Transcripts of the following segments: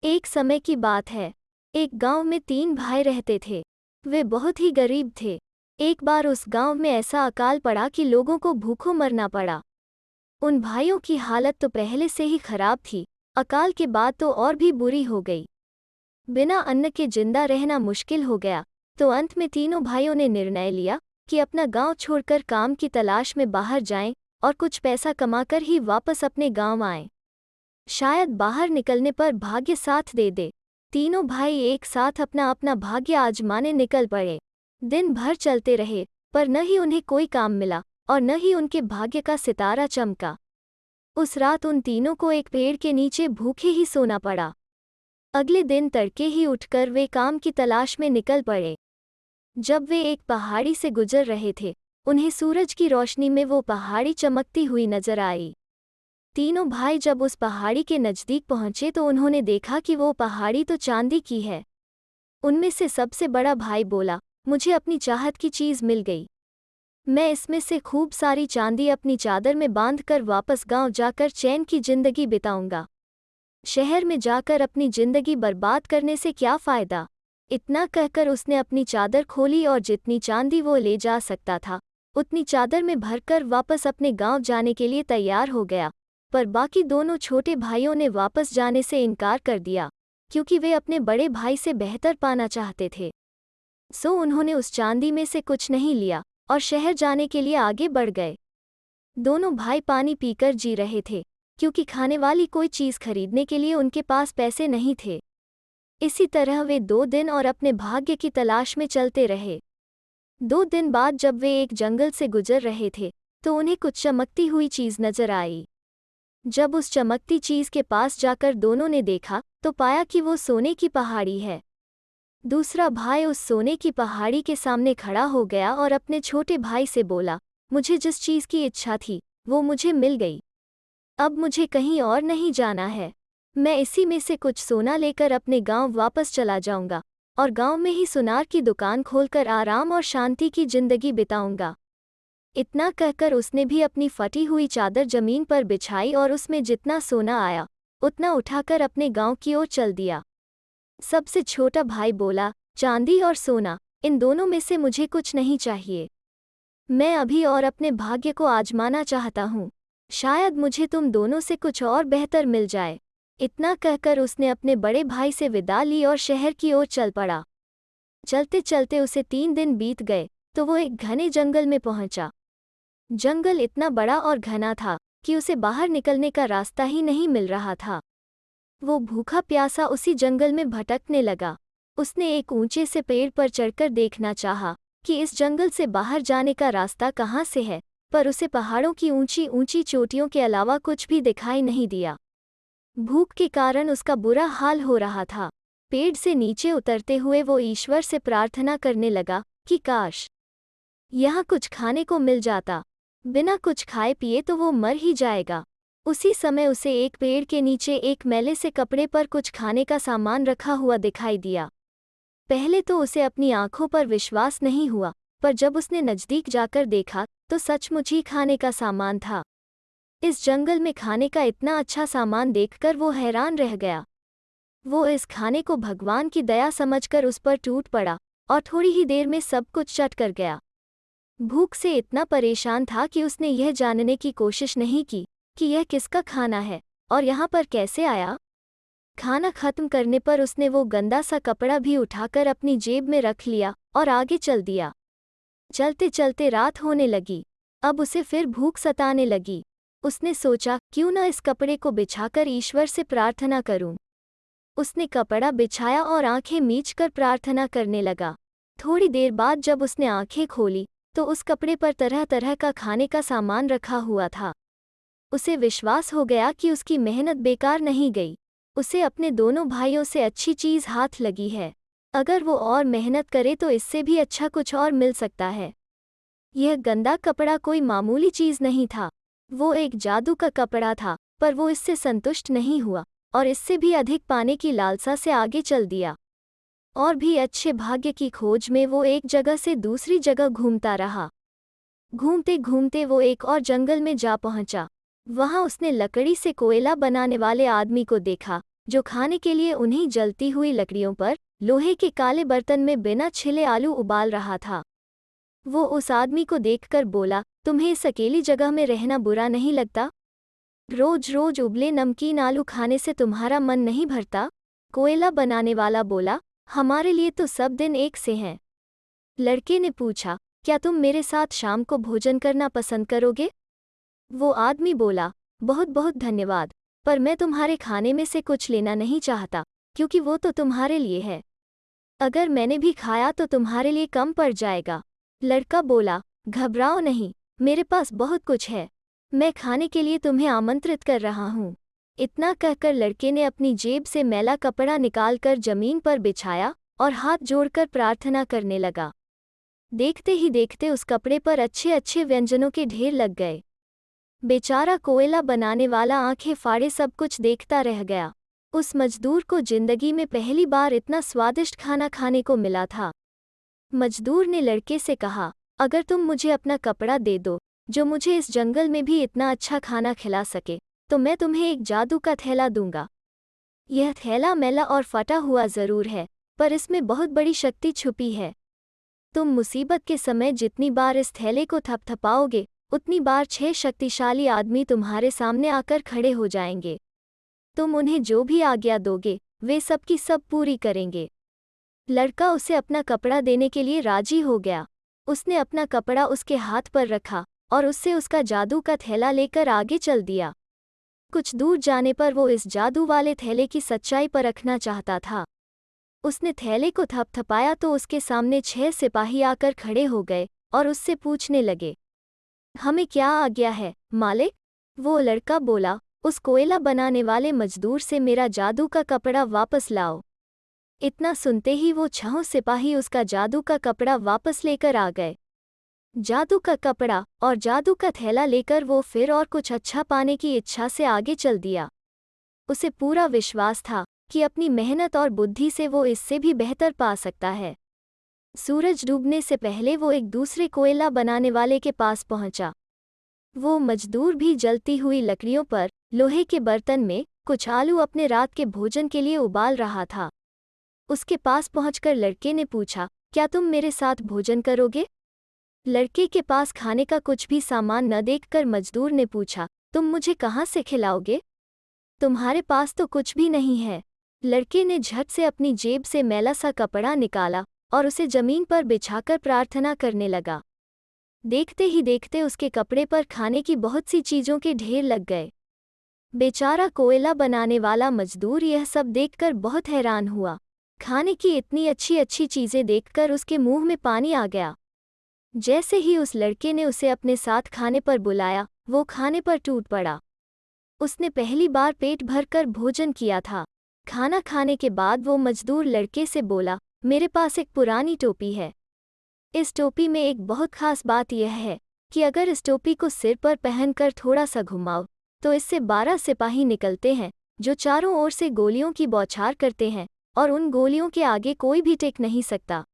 एक समय की बात है। एक गांव में 3 भाई रहते थे। वे बहुत ही गरीब थे। एक बार उस गांव में ऐसा अकाल पड़ा कि लोगों को भूखों मरना पड़ा। उन भाइयों की हालत तो पहले से ही खराब थी, अकाल के बाद तो और भी बुरी हो गई। बिना अन्न के जिंदा रहना मुश्किल हो गया, तो अंत में तीनों भाइयों ने निर्णय लिया कि अपना गांव छोड़कर काम की तलाश में बाहर जाएं और कुछ पैसा कमाकर ही वापस अपने गांव आएं। शायद बाहर निकलने पर भाग्य साथ दे दे। तीनों भाई एक साथ अपना अपना भाग्य आजमाने निकल पड़े। दिन भर चलते रहे, पर न ही उन्हें कोई काम मिला और न ही उनके भाग्य का सितारा चमका। उस रात उन तीनों को एक पेड़ के नीचे भूखे ही सोना पड़ा। अगले दिन तड़के ही उठकर वे काम की तलाश में निकल पड़े। जब वे एक पहाड़ी से गुजर रहे थे, उन्हें सूरज की रोशनी में वो पहाड़ी चमकती हुई नजर आई। तीनों भाई जब उस पहाड़ी के नज़दीक पहुंचे तो उन्होंने देखा कि वो पहाड़ी तो चांदी की है। उनमें से सबसे बड़ा भाई बोला, मुझे अपनी चाहत की चीज़ मिल गई। मैं इसमें से खूब सारी चांदी अपनी चादर में बांधकर वापस गांव जाकर चैन की जिंदगी बिताऊंगा। शहर में जाकर अपनी जिंदगी बर्बाद करने से क्या फ़ायदा। इतना कहकर उसने अपनी चादर खोली और जितनी चांदी वो ले जा सकता था उतनी चादर में भरकर वापस अपने गांव जाने के लिए तैयार हो गया। पर बाकी दोनों छोटे भाइयों ने वापस जाने से इनकार कर दिया, क्योंकि वे अपने बड़े भाई से बेहतर पाना चाहते थे। सो उन्होंने उस चांदी में से कुछ नहीं लिया और शहर जाने के लिए आगे बढ़ गए। दोनों भाई पानी पीकर जी रहे थे, क्योंकि खाने वाली कोई चीज़ खरीदने के लिए उनके पास पैसे नहीं थे। इसी तरह वे 2 दिन और अपने भाग्य की तलाश में चलते रहे। 2 दिन बाद जब वे एक जंगल से गुजर रहे थे, तो उन्हें कुछ चमकती हुई चीज़ नजर आई। जब उस चमकती चीज़ के पास जाकर दोनों ने देखा तो पाया कि वो सोने की पहाड़ी है। दूसरा भाई उस सोने की पहाड़ी के सामने खड़ा हो गया और अपने छोटे भाई से बोला, मुझे जिस चीज़ की इच्छा थी वो मुझे मिल गई। अब मुझे कहीं और नहीं जाना है। मैं इसी में से कुछ सोना लेकर अपने गांव वापस चला जाऊंगा और गांव में ही सुनार की दुकान खोलकर आराम और शांति की जिंदगी बिताऊंगा। इतना कहकर उसने भी अपनी फटी हुई चादर जमीन पर बिछाई और उसमें जितना सोना आया उतना उठाकर अपने गांव की ओर चल दिया। सबसे छोटा भाई बोला, चांदी और सोना, इन दोनों में से मुझे कुछ नहीं चाहिए। मैं अभी और अपने भाग्य को आजमाना चाहता हूँ। शायद मुझे तुम दोनों से कुछ और बेहतर मिल जाए। इतना कहकर उसने अपने बड़े भाई से विदा ली और शहर की ओर चल पड़ा। चलते चलते उसे 3 दिन बीत गए तो वो एक घने जंगल में पहुंचा। जंगल इतना बड़ा और घना था कि उसे बाहर निकलने का रास्ता ही नहीं मिल रहा था। वो भूखा प्यासा उसी जंगल में भटकने लगा। उसने एक ऊंचे से पेड़ पर चढ़कर देखना चाहा कि इस जंगल से बाहर जाने का रास्ता कहाँ से है, पर उसे पहाड़ों की ऊंची ऊंची चोटियों के अलावा कुछ भी दिखाई नहीं दिया। भूख के कारण उसका बुरा हाल हो रहा था। पेड़ से नीचे उतरते हुए वो ईश्वर से प्रार्थना करने लगा कि काश यहाँ कुछ खाने को मिल जाता। बिना कुछ खाए पिए तो वो मर ही जाएगा। उसी समय उसे एक पेड़ के नीचे एक मैले से कपड़े पर कुछ खाने का सामान रखा हुआ दिखाई दिया। पहले तो उसे अपनी आंखों पर विश्वास नहीं हुआ, पर जब उसने नज़दीक जाकर देखा तो सचमुच ही खाने का सामान था। इस जंगल में खाने का इतना अच्छा सामान देखकर वो हैरान रह गया। वो इस खाने को भगवान की दया समझकर उस पर टूट पड़ा और थोड़ी ही देर में सब कुछ चट कर गया। भूख से इतना परेशान था कि उसने यह जानने की कोशिश नहीं की कि यह किसका खाना है और यहाँ पर कैसे आया। खाना खत्म करने पर उसने वो गंदा सा कपड़ा भी उठाकर अपनी जेब में रख लिया और आगे चल दिया। चलते चलते रात होने लगी। अब उसे फिर भूख सताने लगी। उसने सोचा, क्यों न इस कपड़े को बिछाकर ईश्वर से प्रार्थना करूं। उसने कपड़ा बिछाया और आंखें मीचकर प्रार्थना करने लगा। थोड़ी देर बाद जब उसने आंखें खोली तो उस कपड़े पर तरह तरह का खाने का सामान रखा हुआ था। उसे विश्वास हो गया कि उसकी मेहनत बेकार नहीं गई। उसे अपने दोनों भाइयों से अच्छी चीज़ हाथ लगी है। अगर वो और मेहनत करे तो इससे भी अच्छा कुछ और मिल सकता है। यह गंदा कपड़ा कोई मामूली चीज़ नहीं था, वो एक जादू का कपड़ा था। पर वो इससे संतुष्ट नहीं हुआ और इससे भी अधिक पाने की लालसा से आगे चल दिया। और भी अच्छे भाग्य की खोज में वो एक जगह से दूसरी जगह घूमता रहा। घूमते घूमते वो एक और जंगल में जा पहुंचा। वहां उसने लकड़ी से कोयला बनाने वाले आदमी को देखा, जो खाने के लिए उन्हीं जलती हुई लकड़ियों पर लोहे के काले बर्तन में बिना छिले आलू उबाल रहा था। वो उस आदमी को देखकर बोला, तुम्हें इस अकेली जगह में रहना बुरा नहीं लगता? रोज रोज उबले नमकीन आलू खाने से तुम्हारा मन नहीं भरता? कोयला बनाने वाला बोला, हमारे लिए तो सब दिन एक से हैं। लड़के ने पूछा, क्या तुम मेरे साथ शाम को भोजन करना पसंद करोगे? वो आदमी बोला, बहुत बहुत धन्यवाद, पर मैं तुम्हारे खाने में से कुछ लेना नहीं चाहता, क्योंकि वो तो तुम्हारे लिए है। अगर मैंने भी खाया तो तुम्हारे लिए कम पड़ जाएगा। लड़का बोला, घबराओ नहीं, मेरे पास बहुत कुछ है, मैं खाने के लिए तुम्हें आमंत्रित कर रहा हूँ। इतना कहकर लड़के ने अपनी जेब से मैला कपड़ा निकालकर जमीन पर बिछाया और हाथ जोड़कर प्रार्थना करने लगा। देखते ही देखते उस कपड़े पर अच्छे अच्छे व्यंजनों के ढेर लग गए। बेचारा कोयला बनाने वाला आंखें फाड़े सब कुछ देखता रह गया। उस मजदूर को जिंदगी में पहली बार इतना स्वादिष्ट खाना खाने को मिला था। मजदूर ने लड़के से कहा, अगर तुम मुझे अपना कपड़ा दे दो, जो मुझे इस जंगल में भी इतना अच्छा खाना खिला सके, तो मैं तुम्हें एक जादू का थैला दूंगा। यह थैला मैला और फटा हुआ जरूर है, पर इसमें बहुत बड़ी शक्ति छुपी है। तुम मुसीबत के समय जितनी बार इस थैले को थपथपाओगे, उतनी बार 6 शक्तिशाली आदमी तुम्हारे सामने आकर खड़े हो जाएंगे। तुम उन्हें जो भी आज्ञा दोगे, वे सब की सब पूरी करेंगे। लड़का उसे अपना कपड़ा देने के लिए राजी हो गया। उसने अपना कपड़ा उसके हाथ पर रखा और उससे उसका जादू का थैला लेकर आगे चल दिया। कुछ दूर जाने पर वो इस जादू वाले थैले की सच्चाई परखना चाहता था। उसने थैले को थपथपाया तो उसके सामने 6 सिपाही आकर खड़े हो गए और उससे पूछने लगे, हमें क्या आज्ञा है, मालिक? वो लड़का बोला, उस कोयला बनाने वाले मजदूर से मेरा जादू का कपड़ा वापस लाओ। इतना सुनते ही वो 6 सिपाही उसका जादू का कपड़ा वापस लेकर आ गए। जादू का कपड़ा और जादू का थैला लेकर वो फिर और कुछ अच्छा पाने की इच्छा से आगे चल दिया। उसे पूरा विश्वास था कि अपनी मेहनत और बुद्धि से वो इससे भी बेहतर पा सकता है। सूरज डूबने से पहले वो एक दूसरे कोयला बनाने वाले के पास पहुंचा। वो मजदूर भी जलती हुई लकड़ियों पर लोहे के बर्तन में कुछ आलू अपने रात के भोजन के लिए उबाल रहा था। उसके पास पहुंचकर लड़के ने पूछा, क्या तुम मेरे साथ भोजन करोगे? लड़के के पास खाने का कुछ भी सामान न देखकर मजदूर ने पूछा, तुम मुझे कहाँ से खिलाओगे? तुम्हारे पास तो कुछ भी नहीं है। लड़के ने झट से अपनी जेब से मैला सा कपड़ा निकाला और उसे जमीन पर बिछाकर प्रार्थना करने लगा। देखते ही देखते उसके कपड़े पर खाने की बहुत सी चीजों के ढेर लग गए। बेचारा कोयला बनाने वाला मजदूर यह सब देखकर बहुत हैरान हुआ। खाने की इतनी अच्छी अच्छी चीजें देखकर उसके मुंह में पानी आ गया। जैसे ही उस लड़के ने उसे अपने साथ खाने पर बुलाया, वो खाने पर टूट पड़ा। उसने पहली बार पेट भरकर भोजन किया था। खाना खाने के बाद वो मजदूर लड़के से बोला, मेरे पास एक पुरानी टोपी है। इस टोपी में एक बहुत खास बात यह है कि अगर इस टोपी को सिर पर पहनकर थोड़ा सा घुमाओ, तो इससे 12 सिपाही निकलते हैं, जो चारों ओर से गोलियों की बौछार करते हैं और उन गोलियों के आगे कोई भी टिक नहीं सकता।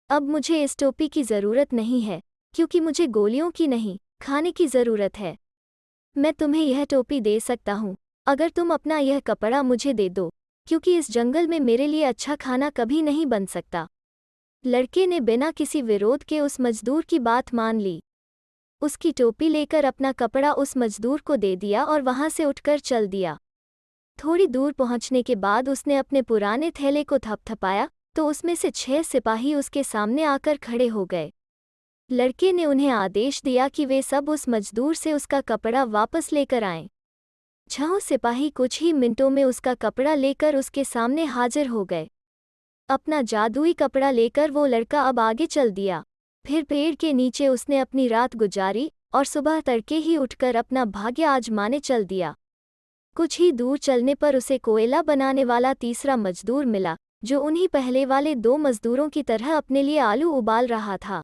अब मुझे इस टोपी की ज़रूरत नहीं है, क्योंकि मुझे गोलियों की नहीं, खाने की ज़रूरत है। मैं तुम्हें यह टोपी दे सकता हूँ, अगर तुम अपना यह कपड़ा मुझे दे दो, क्योंकि इस जंगल में मेरे लिए अच्छा खाना कभी नहीं बन सकता। लड़के ने बिना किसी विरोध के उस मजदूर की बात मान ली। उसकी टोपी लेकर अपना कपड़ा उस मजदूर को दे दिया और वहां से उठकर चल दिया। थोड़ी दूर पहुंचने के बाद उसने अपने पुराने थैले को थपथपाया तो उसमें से 6 सिपाही उसके सामने आकर खड़े हो गए। लड़के ने उन्हें आदेश दिया कि वे सब उस मजदूर से उसका कपड़ा वापस लेकर आएं। 6 सिपाही कुछ ही मिनटों में उसका कपड़ा लेकर उसके सामने हाजिर हो गए। अपना जादुई कपड़ा लेकर वो लड़का अब आगे चल दिया। फिर पेड़ के नीचे उसने अपनी रात गुजारी और सुबह तड़के ही उठकर अपना भाग्य आजमाने चल दिया। कुछ ही दूर चलने पर उसे कोयला बनाने वाला तीसरा मजदूर मिला, जो उन्हीं पहले वाले 2 मजदूरों की तरह अपने लिए आलू उबाल रहा था।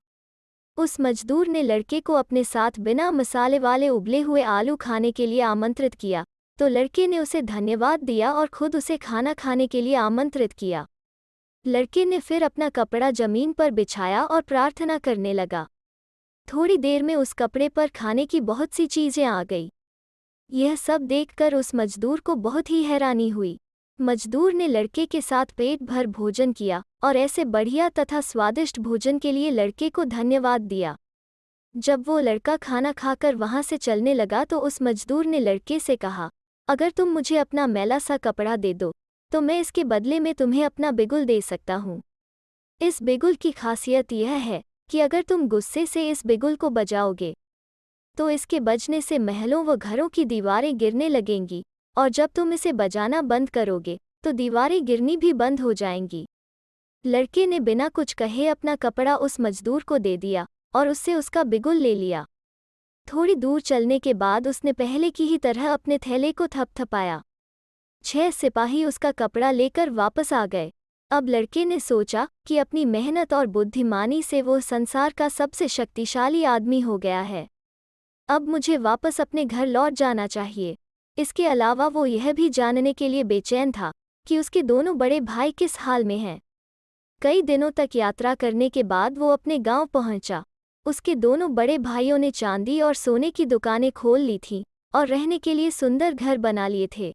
उस मजदूर ने लड़के को अपने साथ बिना मसाले वाले उबले हुए आलू खाने के लिए आमंत्रित किया, तो लड़के ने उसे धन्यवाद दिया और खुद उसे खाना खाने के लिए आमंत्रित किया। लड़के ने फिर अपना कपड़ा जमीन पर बिछाया और प्रार्थना करने लगा। थोड़ी देर में उस कपड़े पर खाने की बहुत सी चीजें आ गई। यह सब देखकर उस मजदूर को बहुत ही हैरानी हुई। मजदूर ने लड़के के साथ पेट भर भोजन किया और ऐसे बढ़िया तथा स्वादिष्ट भोजन के लिए लड़के को धन्यवाद दिया। जब वो लड़का खाना खाकर वहां से चलने लगा तो उस मजदूर ने लड़के से कहा, अगर तुम मुझे अपना मैला सा कपड़ा दे दो तो मैं इसके बदले में तुम्हें अपना बिगुल दे सकता हूँ। इस बिगुल की खासियत यह है कि अगर तुम गुस्से से इस बिगुल को बजाओगे तो इसके बजने से महलों व घरों की दीवारें गिरने लगेंगी, और जब तुम इसे बजाना बंद करोगे तो दीवारें गिरनी भी बंद हो जाएंगी। लड़के ने बिना कुछ कहे अपना कपड़ा उस मजदूर को दे दिया और उससे उसका बिगुल ले लिया। थोड़ी दूर चलने के बाद उसने पहले की ही तरह अपने थैले को थपथपाया। 6 सिपाही उसका कपड़ा लेकर वापस आ गए। अब लड़के ने सोचा कि अपनी मेहनत और बुद्धिमानी से वो संसार का सबसे शक्तिशाली आदमी हो गया है। अब मुझे वापस अपने घर लौट जाना चाहिए। इसके अलावा वो यह भी जानने के लिए बेचैन था कि उसके दोनों बड़े भाई किस हाल में हैं। कई दिनों तक यात्रा करने के बाद वो अपने गांव पहुंचा। उसके दोनों बड़े भाइयों ने चांदी और सोने की दुकानें खोल ली थीं और रहने के लिए सुंदर घर बना लिए थे।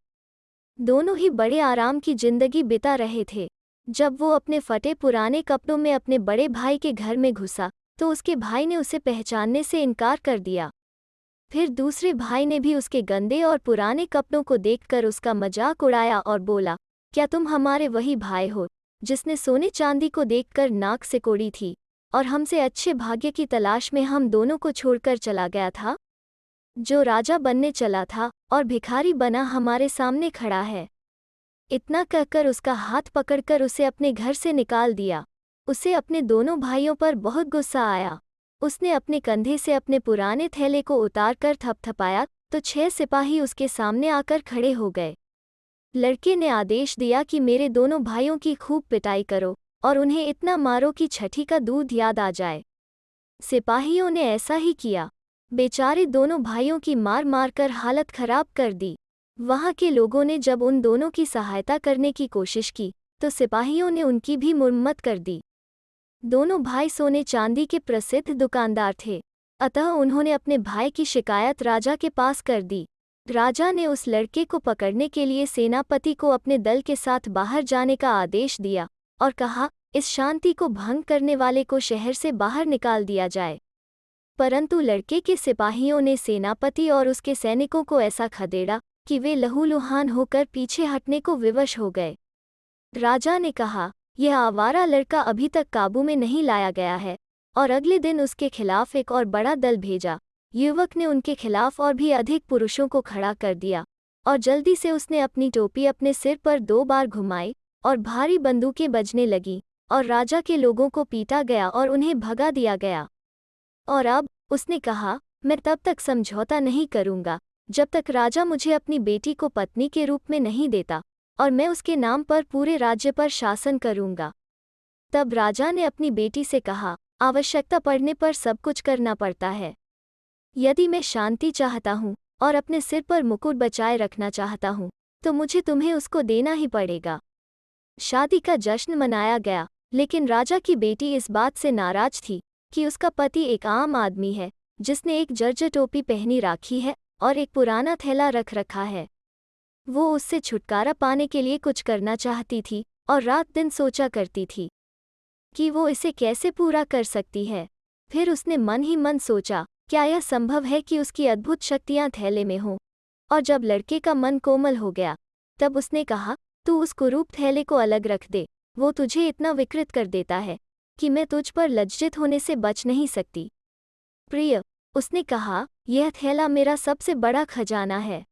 दोनों ही बड़े आराम की जिंदगी बिता रहे थे। जब वो अपने फटे पुराने कपड़ों में अपने बड़े भाई के घर में घुसा तो उसके भाई ने उसे पहचानने से इनकार कर दिया। फिर दूसरे भाई ने भी उसके गंदे और पुराने कपड़ों को देखकर उसका मजाक उड़ाया और बोला, क्या तुम हमारे वही भाई हो जिसने सोने चांदी को देखकर नाक सिकोड़ी थी और हमसे अच्छे भाग्य की तलाश में हम दोनों को छोड़कर चला गया था? जो राजा बनने चला था और भिखारी बना हमारे सामने खड़ा है। इतना कहकर उसका हाथ पकड़कर उसे अपने घर से निकाल दिया। उसे अपने दोनों भाइयों पर बहुत गुस्सा आया। उसने अपने कंधे से अपने पुराने थैले को उतारकर थपथपाया तो 6 सिपाही उसके सामने आकर खड़े हो गए। लड़के ने आदेश दिया कि मेरे दोनों भाइयों की खूब पिटाई करो और उन्हें इतना मारो कि छठी का दूध याद आ जाए। सिपाहियों ने ऐसा ही किया। बेचारे दोनों भाइयों की मार मारकर हालत खराब कर दी। वहां के लोगों ने जब उन दोनों की सहायता करने की कोशिश की तो सिपाहियों ने उनकी भी मुरम्मत कर दी। दोनों भाई सोने चांदी के प्रसिद्ध दुकानदार थे, अतः उन्होंने अपने भाई की शिकायत राजा के पास कर दी। राजा ने उस लड़के को पकड़ने के लिए सेनापति को अपने दल के साथ बाहर जाने का आदेश दिया और कहा, इस शांति को भंग करने वाले को शहर से बाहर निकाल दिया जाए। परंतु लड़के के सिपाहियों ने सेनापति और उसके सैनिकों को ऐसा खदेड़ा कि वे लहूलुहान होकर पीछे हटने को विवश हो गए। राजा ने कहा, यह आवारा लड़का अभी तक काबू में नहीं लाया गया है, और अगले दिन उसके खिलाफ एक और बड़ा दल भेजा। युवक ने उनके खिलाफ और भी अधिक पुरुषों को खड़ा कर दिया और जल्दी से उसने अपनी टोपी अपने सिर पर 2 बार घुमाई और भारी बंदूकें बजने लगीं और राजा के लोगों को पीटा गया और उन्हें भगा दिया गया। और अब उसने कहा, मैं तब तक समझौता नहीं करूंगा जब तक राजा मुझे अपनी बेटी को पत्नी के रूप में नहीं देता, और मैं उसके नाम पर पूरे राज्य पर शासन करूंगा। तब राजा ने अपनी बेटी से कहा, आवश्यकता पड़ने पर सब कुछ करना पड़ता है। यदि मैं शांति चाहता हूँ और अपने सिर पर मुकुट बचाए रखना चाहता हूँ तो मुझे तुम्हें उसको देना ही पड़ेगा। शादी का जश्न मनाया गया, लेकिन राजा की बेटी इस बात से नाराज थी कि उसका पति एक आम आदमी है जिसने एक जर्जर टोपी पहनी राखी है और एक पुराना थैला रख रखा है। वो उससे छुटकारा पाने के लिए कुछ करना चाहती थी और रात दिन सोचा करती थी कि वो इसे कैसे पूरा कर सकती है। फिर उसने मन ही मन सोचा, क्या यह संभव है कि उसकी अद्भुत शक्तियां थैले में हों? और जब लड़के का मन कोमल हो गया तब उसने कहा, तू उस कुरूप थैले को अलग रख दे, वो तुझे इतना विकृत कर देता है कि मैं तुझ पर लज्जित होने से बच नहीं सकती। प्रिय, उसने कहा, यह थैला मेरा सबसे बड़ा खजाना है।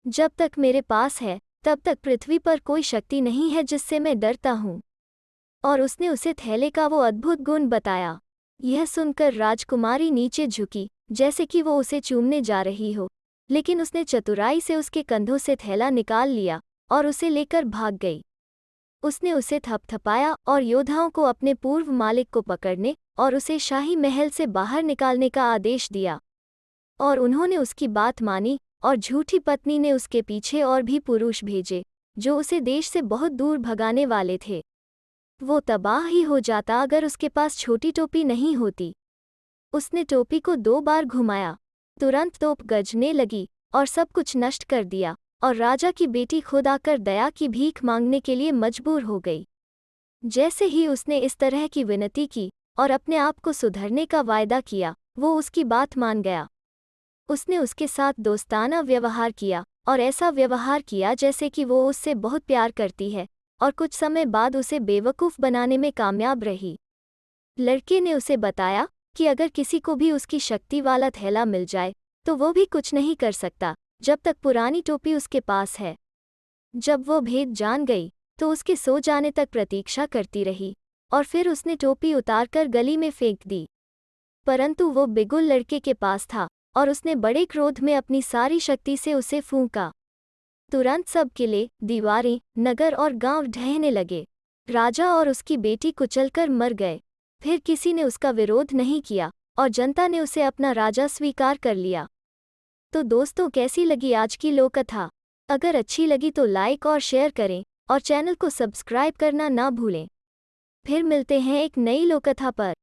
जब तक मेरे पास है तब तक पृथ्वी पर कोई शक्ति नहीं है जिससे मैं डरता हूँ। और उसने उसे थैले का वो अद्भुत गुण बताया। यह सुनकर राजकुमारी नीचे झुकी जैसे कि वो उसे चूमने जा रही हो, लेकिन उसने चतुराई से उसके कंधों से थैला निकाल लिया और उसे लेकर भाग गई। उसने उसे थपथपाया और योद्धाओं को अपने पूर्व मालिक को पकड़ने और उसे शाही महल से बाहर निकालने का आदेश दिया। और उन्होंने उसकी बात मानी और झूठी पत्नी ने उसके पीछे और भी पुरुष भेजे जो उसे देश से बहुत दूर भगाने वाले थे। वो तबाह ही हो जाता अगर उसके पास छोटी टोपी नहीं होती। उसने टोपी को 2 बार घुमाया, तुरंत तोप गरजने लगी और सब कुछ नष्ट कर दिया और राजा की बेटी खुद आकर दया की भीख मांगने के लिए मजबूर हो गई। जैसे ही उसने इस तरह की विनती की और अपने आप को सुधरने का वायदा किया, वो उसकी बात मान गया। उसने उसके साथ दोस्ताना व्यवहार किया और ऐसा व्यवहार किया जैसे कि वो उससे बहुत प्यार करती है, और कुछ समय बाद उसे बेवकूफ़ बनाने में कामयाब रही। लड़के ने उसे बताया कि अगर किसी को भी उसकी शक्ति वाला थैला मिल जाए तो वो भी कुछ नहीं कर सकता जब तक पुरानी टोपी उसके पास है। जब वो भेद जान गई तो उसके सो जाने तक प्रतीक्षा करती रही और फिर उसने टोपी उतारकर गली में फेंक दी। परंतु वो बिगुल लड़के के पास था और उसने बड़े क्रोध में अपनी सारी शक्ति से उसे फूंका। तुरंत सब किले, दीवारें, नगर और गांव ढहने लगे। राजा और उसकी बेटी कुचलकर मर गए। फिर किसी ने उसका विरोध नहीं किया और जनता ने उसे अपना राजा स्वीकार कर लिया। तो दोस्तों, कैसी लगी आज की लोककथा? अगर अच्छी लगी तो लाइक और शेयर करें और चैनल को सब्सक्राइब करना ना भूलें। फिर मिलते हैं एक नई लोककथा पर।